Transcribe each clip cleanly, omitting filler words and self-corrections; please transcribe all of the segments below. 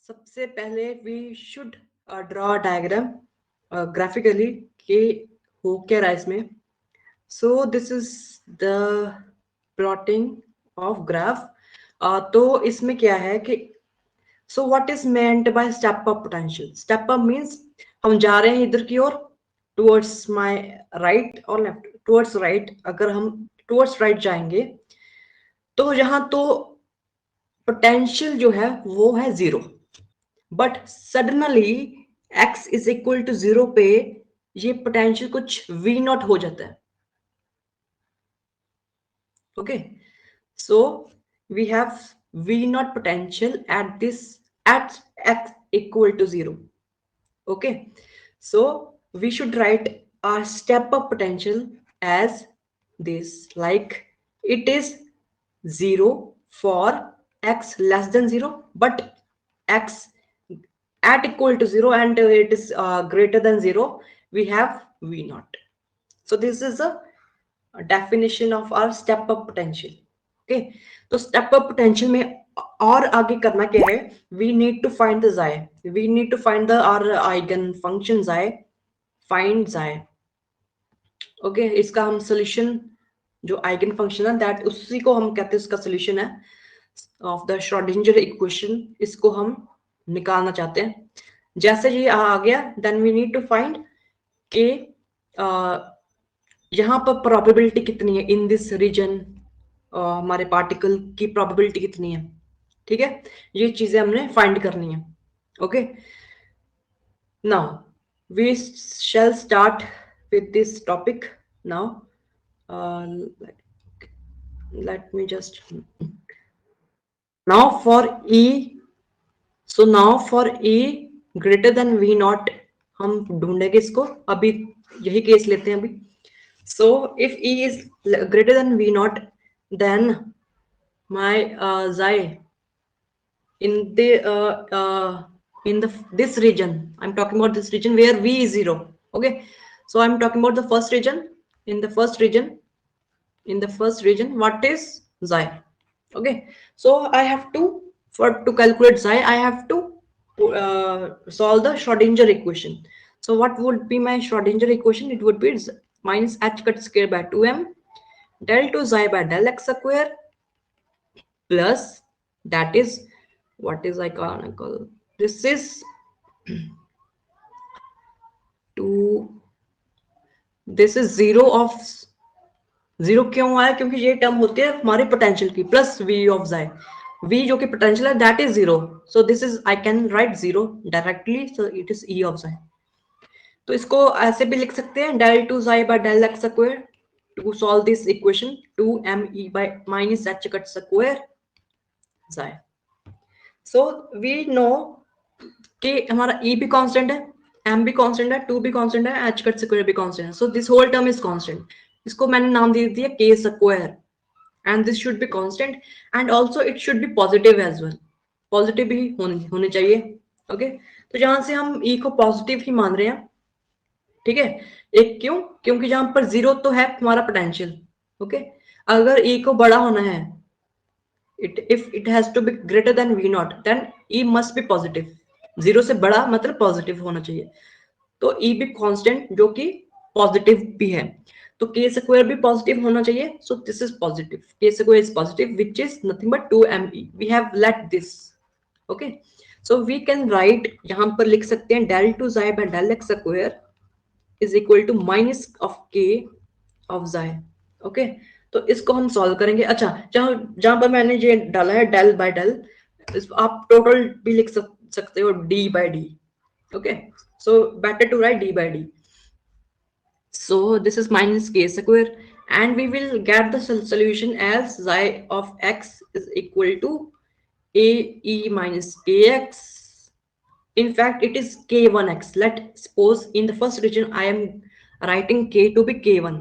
सबसे पहले we should draw diagram graphically कि हो क्या रहा है इसमें. So this is the plotting of graph. तो इसमें क्या है कि so what is meant by step up potential. Step up means हम जा रहे हैं इधर की ओर, टुवर्ड्स माय राइट और लेफ्ट. टुवर्ड्स राइट, अगर हम टुवर्ड्स राइट जाएंगे तो यहाँ तो पोटेंशियल जो है वो है zero. But suddenly x is equal to zero पे ये पोटेंशियल कुछ v नॉट हो जाता है. Okay, so we have v naught potential at this at x equal to zero. Okay, so we should write our step up potential as this, like it is 0 for x less than 0, but x at equal to 0 and it is greater than 0, we have v naught. So this is a definition of our step up potential. Okay, तो step up potential में और आगे करना क्या है, we need to find the xi, we need to find the our eigen function xi, find xi. Okay, इसका हम solution जो आइगन फंक्शन है दैट उसी को हम कहते हैं उसका सोल्यूशन है ऑफ द श्रोडिंगर इक्वेशन. इसको हम निकालना चाहते हैं. जैसे ये आ गया then we need to find के यहाँ पर प्रोबेबिलिटी कितनी है इन दिस रीजन, हमारे पार्टिकल की प्रोबेबिलिटी कितनी है. ठीक है, ये चीजें हमने फाइंड करनी है. Okay, now we shall start with this topic now. Let me just now for e, so now for e greater than v naught हम ढूंढेंगे इसको. अभी यही केस लेते हैं अभी. so if e is greater than v naught then my xi in the this region, I'm talking about this region where v is 0. Okay, so I'm talking about the first region. In the first region what is xi. Okay, so I have to, for to calculate xi I have to solve the Schrodinger equation. So what would be my Schrodinger equation? It would be minus h cut square by 2m del 2 xi by del x square plus that is what is I call this is 2, this is 0 of 0 क्यों आया, क्योंकि ये term होती है हमारे potential की plus v of xi. v जो कि पोटेंशियल है that is 0, so this is I can write 0 directly, so it is e of xi. तो इसको ऐसे भी लिख सकते हैं del 2 xi by del x square to solve this equation 2me by minus h cut square xi. so we know कि हमारा e भी कांस्टेंट है, m भी कांस्टेंट है, 2 भी कांस्टेंट है, h कट स्क्वायर भी कांस्टेंट है. So this whole term is constant. इसको मैंने नाम दे दिया k square and this should be constant and also it should be positive as well. Positive भी होने चाहिए. ओके, तो जहां से हम e को पॉजिटिव ही मान रहे हैं. ठीक है, एक क्यों, क्योंकि जहां पर 0 तो है हमारा पोटेंशियल. ओके, अगर e को बड़ा होना है, if it has to be greater than v naught then e must be positive. 0 से बड़ा मतलब पॉजिटिव होना चाहिए. तो e भी कांस्टेंट जो कि पॉजिटिव भी है, तो k स्क्वायर भी पॉजिटिव होना चाहिए. So this is positive, k square is positive which is nothing but 2me. We have let this. Okay, so we can write, यहां पर लिख सकते हैं del 2 xi by del x square is equal to minus of k of xi. ओके, तो इसको हम solve करेंगे. अच्छा, जहां पर मैंने ये डाला है डेल बाय डेल, आप टोटल भी लिख सकते हो d by d. okay, so better to write d by d. so this is minus k square and we will get the solution as xi of x is equal to a e minus kx. in fact it is k1x. let's suppose in the first region I am writing k to be k1.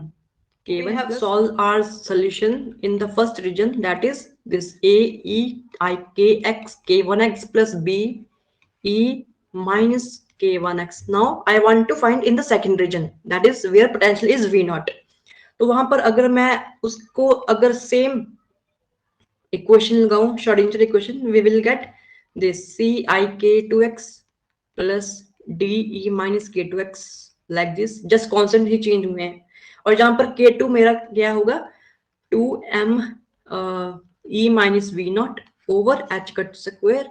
We have solved our solution in the first region, that is this a e I k x k1x plus b e minus k1x. now I want to find in the second region, that is where potential is v naught. तो वहां पर अगर मैं उसको अगर same equation लगाऊं, Schrodinger equation, we will get this CIK2x plus DE minus K2x like this, just constant he change हुए हैं। और जहां पर K2 मेरा क्या होगा 2m E minus V naught over H cut square.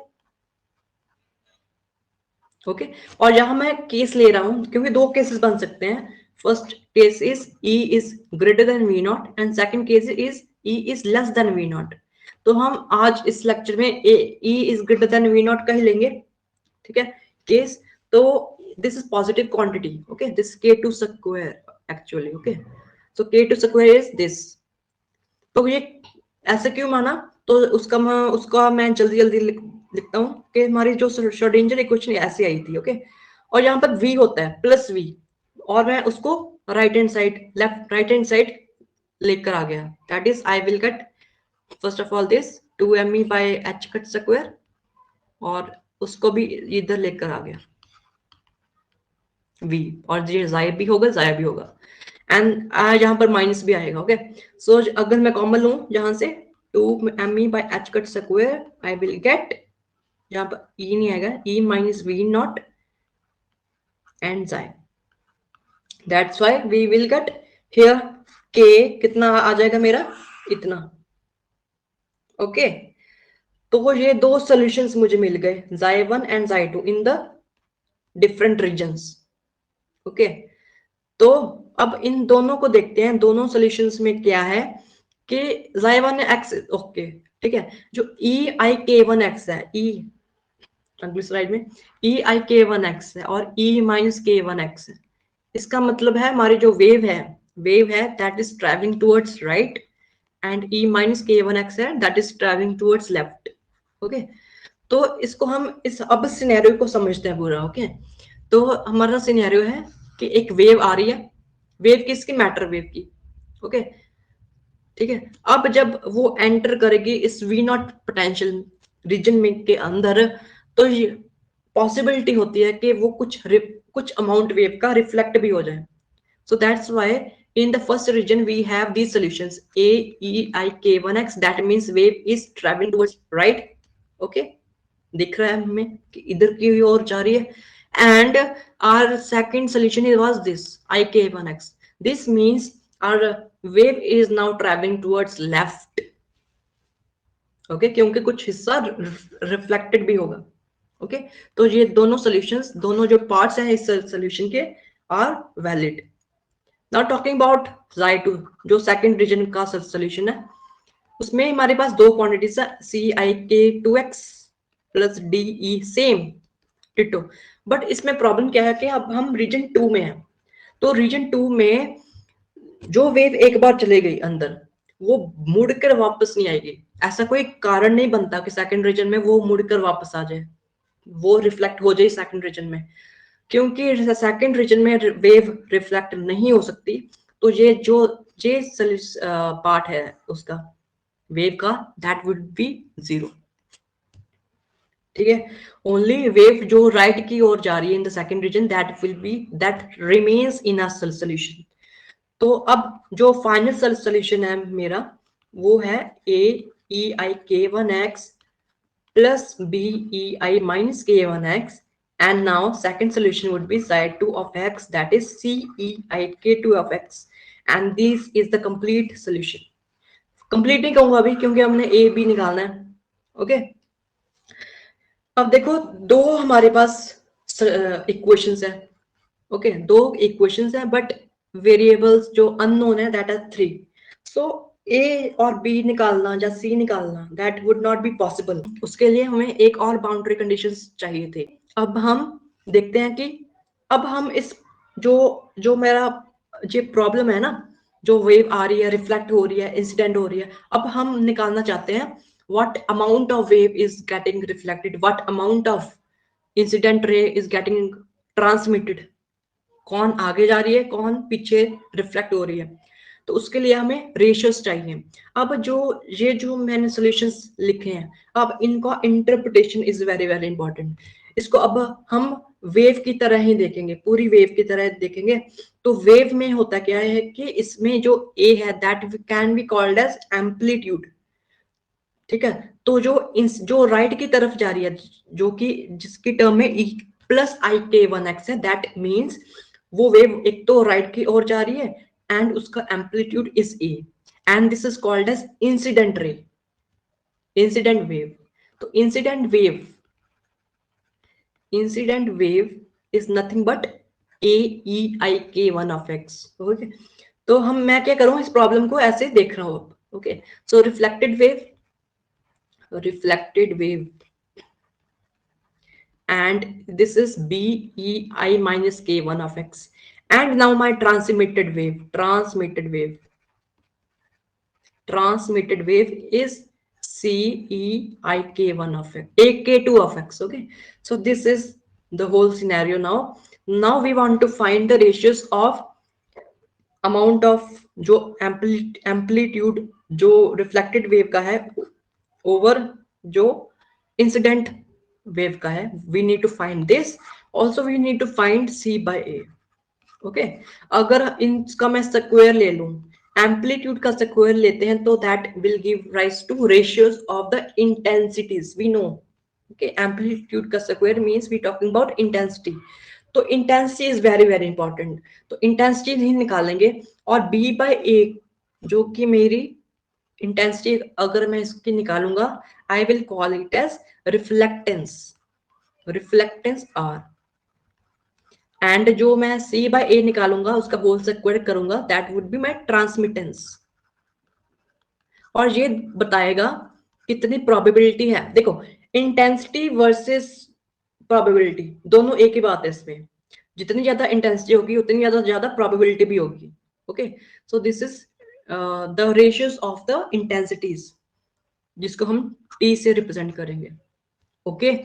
Okay और यहां मैं केस ले रहा हूं क्योंकि दो केसेस बन सकते हैं। First case is E is greater than V not and second case is E is less than V not. तो हम आज इस लेक्चर में E is greater than V not का ही लेंगे, ठीक है केस। तो this is positive quantity, okay this K2 square actually, okay so K2 square is this. तो ये ऐसे क्यों माना, तो उसका मैं जल्दी जल्दी लिखता हूँ कि हमारी जो श्रोडिंगर इक्वेशन ऐसे आई थी, ओके और यहाँ पर v होता है प्लस v और मैं उसको राइट हैंड साइड लेकर आ गया। That is I will get first of all this 2me by h cut square और उसको भी इधर लेकर आ गया v और ये जाया भी होगा एंड यहाँ पर माइनस भी आएगा। ओके सो अगर मैं कॉमन लूं जहां से 2me by h cut square I will get, यहाँ पर e नहीं आएगा, e minus v not and जाए। That's why we will get here k कितना आ जाएगा मेरा इतना। ओके तो ये दो सॉल्यूशंस मुझे मिल गए Xi1 and Xi2 in the different regions. Okay तो अब इन दोनों को देखते हैं, दोनों सॉल्यूशंस में क्या है कि Xi1 x, ओके ठीक है, जो EIK1x है, अगली स्लाइड में EIK1x है और E माइनस K1x है। इसका मतलब है हमारी जो वेव है that is travelling towards right and E minus K1x है that is travelling towards left. Okay तो इसको हम इस अब सिनेरियो को समझते हैं पूरा। ओके तो हमारा सिनेरियो है कि एक वेव आ रही है, वेव किसकी, मैटर वेव की। ओके ठीक है अब जब वो एंटर करेगी इस वी नॉट पोटेंशियल रीजन में के अंदर, तो ये पॉसिबिलिटी होती है कि वो कुछ अमाउंट वेव का रिफ्लेक्ट भी हो जाए। So that's why in the first region we have these solutions a e I k1x, that means wave is traveling towards right। okay दिख रहा है हमें कि इधर की ओर जा रही है and our second solution was this ik1x, this means our wave is now traveling towards left। Okay क्योंकि कुछ हिस्सा रिफ्लेक्टेड भी होगा। ओके तो ये दोनों सॉल्यूशंस, दोनों जो पार्ट्स हैं इस सॉल्यूशन के are valid. Now talking about Xi2 जो सेकंड रीजन का सॉल्यूशन है, उसमें हमारे पास दो क्वांटिटीज है CIK2x plus DE same ditto. But इसमें प्रॉब्लम क्या है कि अब हम रीजन 2 में हैं, तो रीजन 2 में जो वेव एक बार चले गई अंदर वो मुड़कर वापस नहीं आएगी। ऐसा कोई कारण नहीं बनता कि सेकंड रीजन में वो मुड़कर वापस आ जाए, वो रिफ्लेक्ट हो जाए सेकंड रीजन में, क्योंकि सेकंड रीजन में वेव रिफ्लेक्ट नहीं हो सकती। तो ये पार्ट है उसका वेव का दैट वुड बी जीरो। ठीक है ओनली वेव जो राइट की ओर जा रही है in the second region that remains in a solution. तो अब जो फाइनल सॉल्यूशन है मेरा वो है AEIK1x plus BEI minus K1x, and now second solution would be Xi2 of x, that is CEIK2 of x, and this is the complete solution। Complete नहीं कहूंगा अभी क्योंकि हमने ए बी निकालना है। ओके अब देखो दो हमारे पास इक्वेशंस है। ओके दो इक्वेशंस है बट वेरिएबल्स जो अननोन है दैट आर 3। सो ए और बी निकालना या सी निकालना that would not be possible. उसके लिए हमें एक और बाउंड्री कंडीशंस चाहिए थे। अब हम देखते हैं कि अब हम इस जो मेरा ये प्रॉब्लम है ना, जो वेव आ रही है, रिफ्लेक्ट हो रही है, इंसिडेंट हो रही है, अब हम निकालना चाहते हैं what amount of wave is getting reflected, what amount of incident ray is getting transmitted, कौन आगे जा रही है, कौन पीछे रिफ्लेक्ट हो रही है। तो उसके लिए हमें रेशियोस चाहिए। अब जो मैंने सॉल्यूशंस लिखे हैं, अब इनका interpretation is very very important. इसको अब हम वेव की तरह ही देखेंगे, पूरी वेव की तरह देखेंगे। तो वेव में होता क्या है कि इसमें जो ए है that can be called as amplitude. ठीक है तो जो राइट की तरफ जा रही है, जो कि जिसकी टर्म में ई प्लस आई के वन एक्स है, दैट मीन्स वो वेव एक तो राइट की ओर जा रही है एंड उसका amplitude is A, and this is called as incident ray, incident wave. तो incident wave is nothing but A E I K one of x. Okay, तो मैं क्या करूं, इस प्रॉब्लम को ऐसे देख रहा हूं। Okay, so reflected wave and this is b e I minus k1 of x, and now my transmitted wave is c e I k1 of x, a k2 of x. Okay, so this is the whole scenario. Now we want to find the ratios of amount of जो amplitude जो reflected wave का है over जो incident wave का है। We need to find this, also we need to find C by A. Okay, अगर इनका मैं स्क्वायर ले लूं, एम्पलीट्यूड का स्क्वायर लेते हैं, तो that will give rise to ratios of the intensities. We know, okay, amplitude का square means we talking about intensity. तो intensity is very very important, तो इंटेंसिटी ही निकालेंगे। और बी बाय ए जो कि मेरी इंटेंसिटी, अगर मैं इसकी निकालूंगा, I will call it as reflectance R. And जो मैं सी बाय ए निकालूंगा, उसका होल स्क्वायर करूंगा, that would be my transmittance. और ये बताएगा कितनी प्रोबेबिलिटी है। देखो, इंटेंसिटी वर्सेस प्रोबेबिलिटी दोनों एक ही बात है इसमें। जितनी ज्यादा इंटेंसिटी होगी उतनी ज्यादा प्रोबेबिलिटी भी होगी। Okay, so this is the ratios of the intensities, जिसको हम टी से रिप्रेजेंट करेंगे। Okay,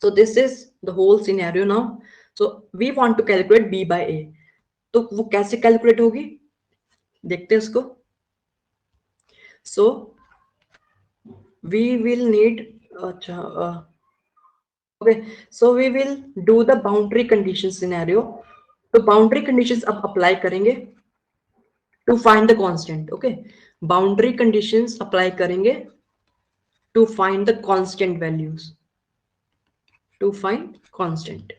so this is the whole scenario now. So we want to calculate B by A, तो वो कैसे कैलकुलेट होगी देखते हैं उसको। सो वी विल नीड, अच्छा, okay, so we will do the boundary condition scenario। तो बाउंड्री कंडीशंस अब अप्लाई करेंगे to find the constant. Okay, boundary conditions apply करेंगे to find the constant values, to find constant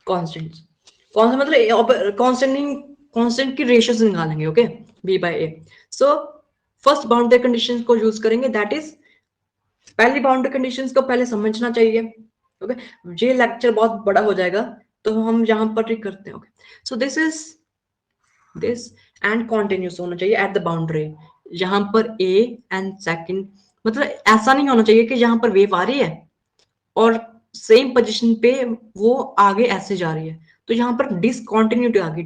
मतलब constant की ratios निकालेंगे। Okay, B by A. So first boundary conditions को use करेंगे, that is, पहली boundary conditions को पहले समझना चाहिए। ओके, ये लेक्चर बहुत बड़ा हो जाएगा, तो हम यहां पर ही करते हैं। Okay, so this and continuous होना चाहिए एट द बाउंड्री। यहां पर ए एंड सेकंड, मतलब ऐसा नहीं होना चाहिए कि यहां पर वेव आ रही है और सेम पोजीशन पे वो आगे ऐसे जा रही है, तो यहाँ पर डिसकॉन्टिन्यूटी आ गई।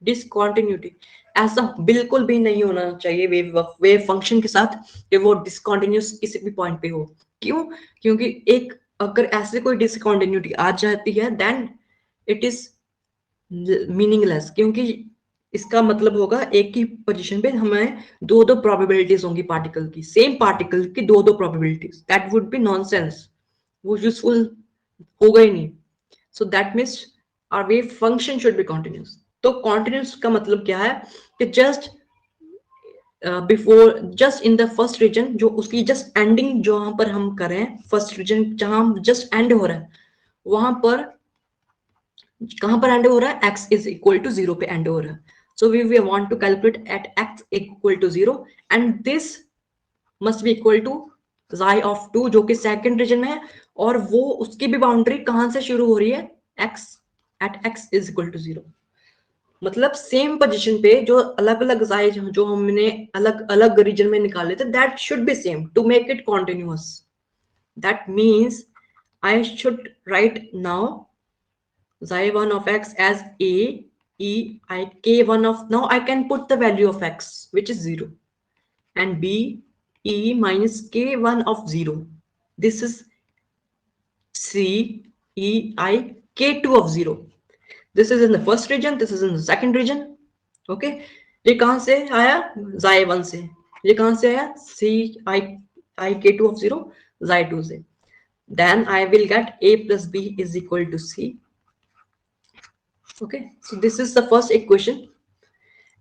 डिसकॉन्टिन्यूटी ऐसा बिल्कुल भी नहीं होना चाहिए वेव फंक्शन के साथ कि वो डिसकॉन्टिन्यूस किसी भी पॉइंट पे हो। क्यों? क्योंकि एक अगर ऐसे कोई डिसकॉन्टिन्यूटी आ जाती है, देन इट इज मीनिंगलेस, क्योंकि इसका मतलब होगा एक ही पोजीशन पे हमें दो दो प्रोबेबिलिटीज होंगी पार्टिकल की, सेम पार्टिकल की दो दो probabilities. That would be nonsense, वो यूजफुल होगा ही नहीं। So that means our wave function should be continuous. तो कॉन्टिन्यूस का मतलब क्या है कि just before, just in the first region, जो उसकी जस्ट एंडिंग जहां पर हम करें, फर्स्ट रीजन जहां जस्ट एंड हो रहा है, वहां पर कहां पर एंड हो रहा है, x इज इक्वल टू 0 पे एंड हो रहा है। So we want to calculate at x equal to 0, and this must be equal to xi of 2 जो कि सेकंड रीजन में है, और वो उसकी भी बाउंड्री कहां से शुरू हो रही है, x at x is equal to 0। मतलब सेम पोजीशन पे जो अलग अलग xi जो हमने अलग अलग रीजन में निकाले थे, that should be same to make it continuous. That means I should write now xi1 of x as a e I k1 of, now I can put the value of x which is 0, and b e minus k1 of 0, this is c e I k2 of 0, this is in the first region, this is in the second region. Okay, ये कहां से आया, xi1 से। ये कहां से आया, c I k2 of 0 xi2 से। then I will get a plus b is equal to c. Okay, so this is the first equation,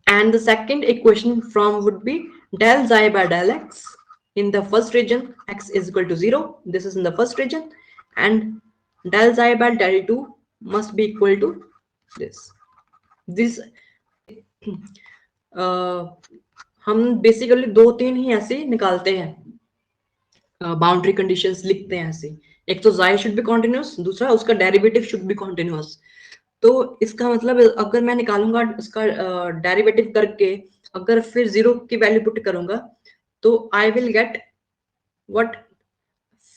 And the second equation from would be del xi by del x in the first region, x is equal to 0. This is in the first region. And del xi by del 2 must be equal to this. हम basically दो तीन ही ऐसे निकालते हैं, boundary conditions लिखते हैं ऐसे। एक तो जाई शुड बी कॉन्टिन्यूस, दूसरा उसका डेरिवेटिव शुड बी कॉन्टिन्यूस। तो इसका मतलब अगर मैं निकालूंगा उसका डेरिवेटिव करके, अगर फिर जीरो की वैल्यू पुट करूंगा, तो आई will get what,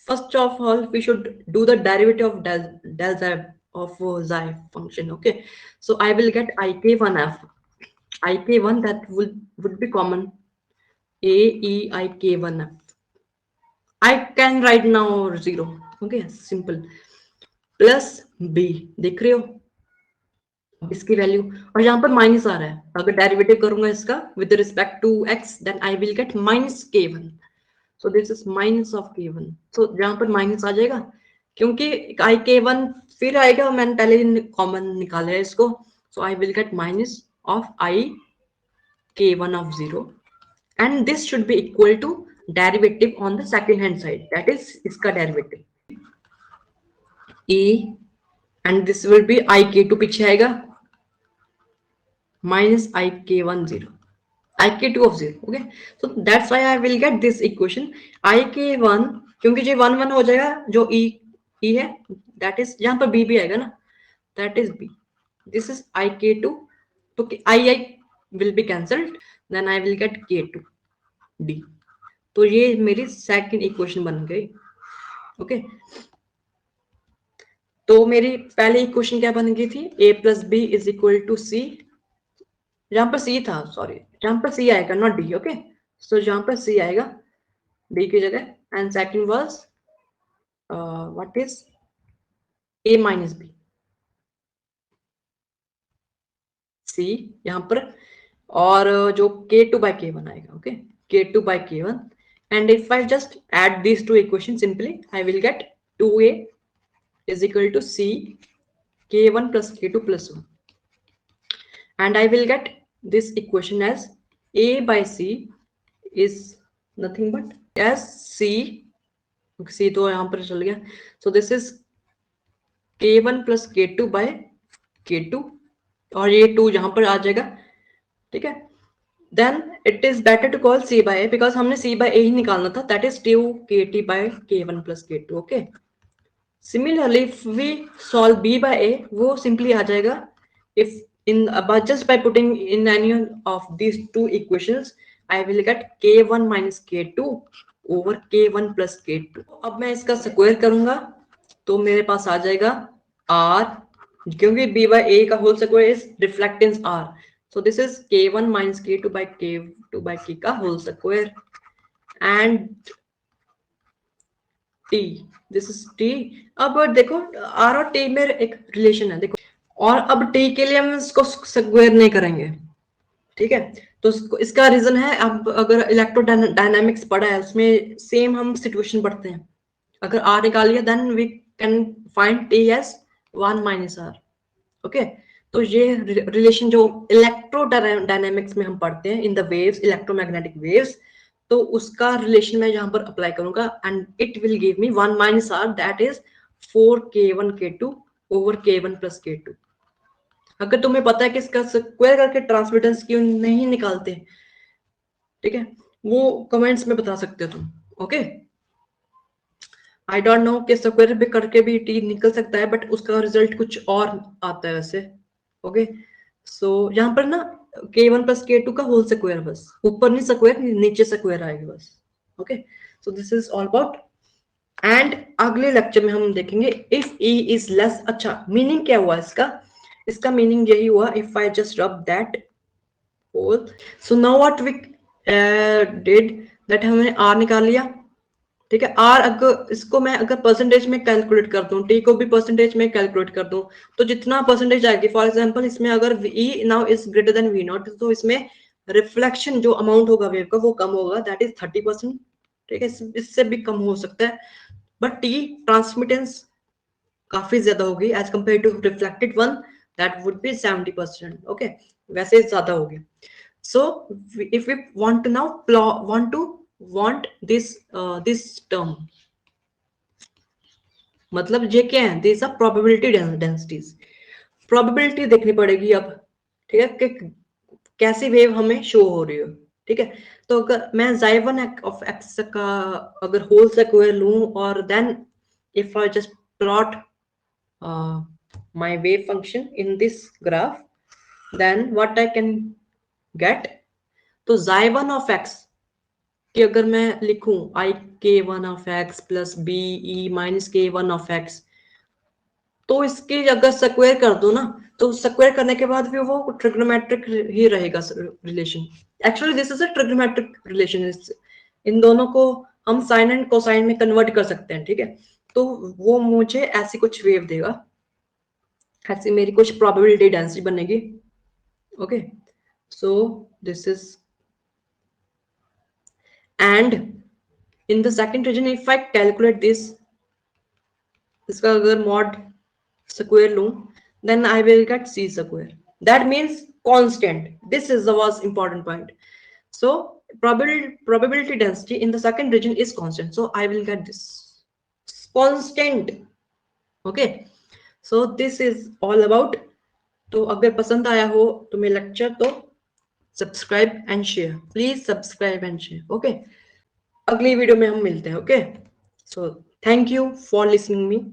first of all we should do the derivative of del xi of xi function. Okay, so I will get ik1f, ik1 that would be common, a e ik1f. I can write now 0. Okay, simple, plus b, देख रहे हो इसकी value, और यहाँ पर minus आ रहा है, अगर डेरिवेटिव करूंगा इसका with respect to x, then I will get minus k1. So this is minus of k1. सो जहां पर माइनस आ जाएगा, क्योंकि आई k1 फिर आएगा, मैंने पहले कॉमन निकाला है इसको, so I will get minus of I k1 of 0, and this should be equal to derivative on the second hand side, that is इसका derivative e, and this will be I k2 पीछे आएगा minus I k1 0, ik2 of 0. Okay, so that's why I will get this equation ik1, क्योंकि जो 1 1 हो जाएगा, जो e है that is, यहाँ पर b भी आएगा ना, that is b, this is ik2, तो I will be cancelled, then I will get k2 d. तो ये मेरी सेकंड इक्वेशन बन गई. ओके, तो मेरी पहली इक्वेशन क्या बन गई थी, a plus B is equal to C, जहां पर सी था, सॉरी जहां पर सी आएगा नॉट डी. ओके, सो जहां पर सी आएगा डी की जगह, and second was what is A minus B, C यहां पर, और जो k2 by k1 आएगा. Okay, k2 by k1, and if I just add these two equations simply, I will get 2a is equal to c k1 plus k2 plus 1, and I will get this equation as a by c is nothing but as c, c तो यहाँ पर चल गया, so this is k1 plus k2 by k2, और ये 2 यहाँ पर आ जाएगा. ठीक है, then it is better to call c by a, because हमने c by a ही निकालना था, that is 2 kt by k1 plus k2. okay, similarly if we solve b by a, वो simply आ जाएगा if in but just by putting in any of these two equations, I will get k1 minus k2 over k1 plus k2. अब मैं इसका square करूंगा तो मेरे पास आ जाएगा r, क्योंकि b by a का whole square is reflectance r, so this is k1 minus k2 by k2 by k का whole square, and t, this is t. अब देखो r और t में एक रिलेशन है, देखो, और अब t के लिए हम इसको स्क्वायर नहीं करेंगे. ठीक है, तो इसका रीजन है, अब अगर इलेक्ट्रोडायनामिक्स पढ़ा है उसमें सेम हम सिचुएशन पढ़ते हैं, अगर r निकाल लिया then we can find t as 1 minus r. Okay, तो ये रिलेशन जो इलेक्ट्रोडायनामिक्स में हम पढ़ते हैं in the waves, electromagnetic waves, तो उसका रिलेशन मैं यहाँ पर अप्लाई करूंगा, and it will give me 1 minus r, that is 4k1 k2 over k1 plus k2. अगर तुम्हें पता है कि इसका स्क्वायर करके ट्रांसमिटेंस क्यों नहीं निकालते, ठीक है, वो कमेंट्स में बता सकते हो तुम. ओके, आई डोंट नो कि स्क्वायर भी करके भी टी निकल सकता है, बट उसका रिजल्ट कुछ और आता है वैसे. ओके, सो यहाँ पर ना k1 प्लस k2 का होल स्क्वायर, बस ऊपर नहीं स्क्वायर, नीचे स्क्वायर आएगा बस. Okay, so this is all about, and अगले लेक्चर में हम देखेंगे इफ e इज लेस. अच्छा, मीनिंग क्या हुआ इसका, इसका मीनिंग यही हुआ, if I just rub that whole, so now what we did that, हमने r निकाल लिया. ठीक है, r अगर इसको मैं अगर परसेंटेज में कैलकुलेट कर दूं, t को भी परसेंटेज में कैलकुलेट कर दूं, तो जितना परसेंटेज आएगी, फॉर एग्जांपल इसमें अगर e now is greater than v not, तो इसमें रिफ्लेक्शन जो अमाउंट होगा वेव का वो कम होगा, दैट इज 30%. ठीक है, इससे भी कम हो सकता है, बट t ट्रांसमिटेंस काफी ज्यादा होगी as compare to reflected one, that would be 70%. Okay, वैसे ज्यादा हो गया. So if we want to now want this term, मतलब ये क्या है, this are probability densities. Probability देखनी पड़ेगी अब, ठीक है, कि कैसी वेव हमें शो हो रही हो, ठीक है। तो अगर मैं xi1 ऑफ x का अगर होल स्क्वायर लूं और then if I just plot my wave function in this graph, then what I can get, तो xi1 of x कि अगर मैं लिखूं i k1 of x plus b e minus k1 of x, तो इसके अगर स्क्वायर कर दो ना, तो स्क्वायर करने के बाद भी वो ट्रिग्नोमेट्रिक ही रहेगा relation. Actually this is a trigonometric relation. इन दोनों को हम साइन एंड कोसाइन में कन्वर्ट कर सकते हैं, ठीक है। तो वो मुझे ऐसी कुछ वेव देगा, ऐसी मेरी कुछ प्रोबेबिलिटी डेंसिटी बनेगी। Okay, so this is, and in the second region if I calculate this, इसका अगर मॉड square लूं, then I will get c square. That means constant. This is the most important point. So probability density in the second region is constant. So I will get this constant. Okay. So this is all about. तो अगर पसंद आया हो तो मेरा lecture, तो subscribe and share, please subscribe and share. Okay, अगली video में हम मिलते हैं। Okay, so thank you for listening me.